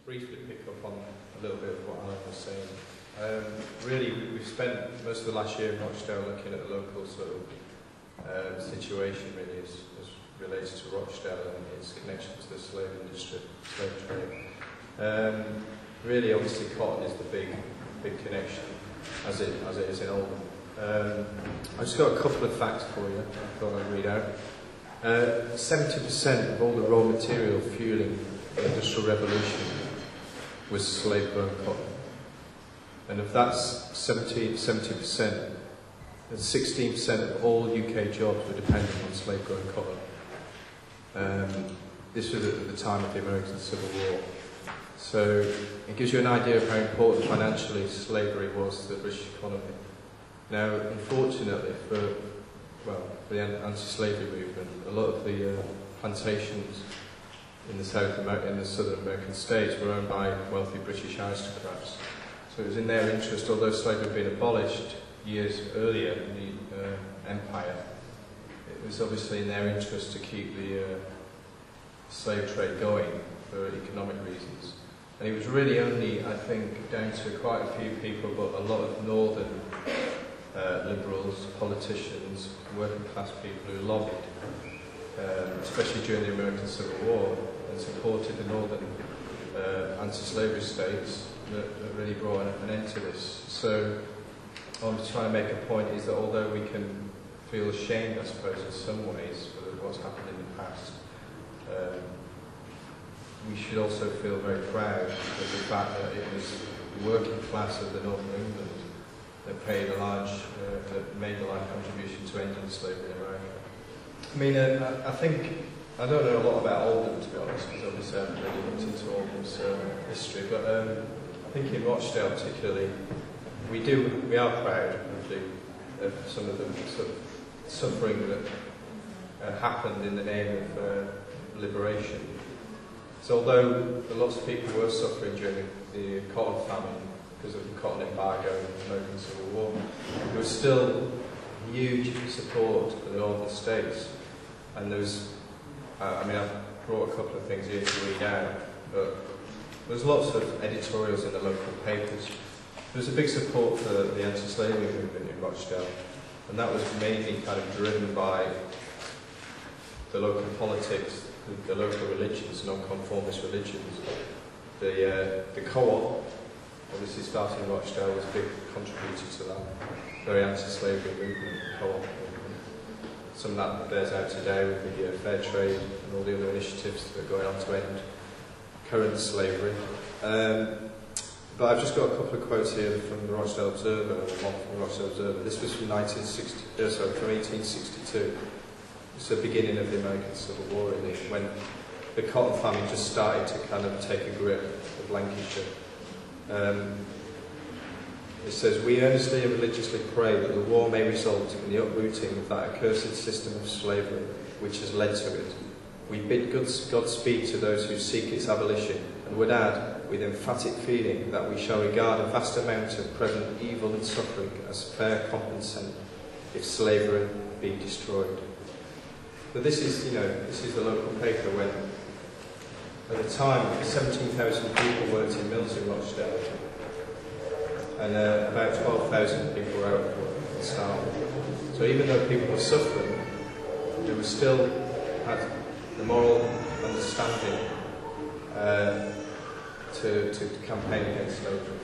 briefly pick up on a little bit of what Alan was saying. Really, we've spent most of the last year in Rochdale looking at the local sort of situation really as related to Rochdale and its connection to the slave industry, slave trade. Really, obviously, cotton is the big connection, as it is in Oldham. I've just got a couple of facts for you I thought I'd read out. 70% of all the raw material fueling the Industrial Revolution was slave-grown cotton. And of that 70%, then 16% of all UK jobs were dependent on slave-grown cotton. This was at the time of the American Civil War. So it gives you an idea of how important financially slavery was to the British economy. Now, unfortunately for the anti-slavery movement, a lot of the plantations in the southern American states were owned by wealthy British aristocrats. So it was in their interest, although slavery had been abolished years earlier in the empire, it was obviously in their interest to keep the slave trade going for economic reasons. And it was really only, I think, down to quite a few people, but a lot of northern liberals, politicians, working class people who lobbied, especially during the American Civil War, and supported the northern anti-slavery states that really brought an end to this. So what I'm trying to make a point is that although we can feel ashamed, I suppose, in some ways for what's happened in the past, we should also feel very proud of the fact that it was the working class of the north of England that made a large contribution to ending slavery in America. I mean, I think, I don't know a lot about Oldham, to be honest, because obviously I haven't really looked into Oldham's history, but I think in Rochdale particularly, we are proud of some of the sort of suffering that happened in the name of liberation. So although lots of people were suffering during the cotton famine because of the cotton embargo in the American Civil War, there was still huge support for the northern states. And there's, I mean, I've brought a couple of things here to read out, but there's lots of editorials in the local papers. There was a big support for the anti-slavery movement in Rochdale, and that was mainly kind of driven by the local politics, the local religions, non-conformist religions. The co-op, obviously starting in Rochdale, was a big contributor to that very anti-slavery movement, co-op movement. Some of that bears out today with the fair trade and all the other initiatives that are going on to end current slavery. But I've just got a couple of quotes here from the Rochdale Observer, or one from the Rochdale Observer. This was from 1862. It's the beginning of the American Civil War, really, when the cotton famine just started to kind of take a grip of Lancashire. It says, "We earnestly and religiously pray that the war may result in the uprooting of that accursed system of slavery which has led to it. We bid Godspeed to those who seek its abolition, and would add, with emphatic feeling, that we shall regard a vast amount of present evil and suffering as fair compensation if slavery be destroyed." But this is, this is the local paper when, at the time, 17,000 people worked in mills in Rochdale, and about 12,000 people were out of work and starving. So even though people were suffering, they were still had the moral understanding to campaign against slavery.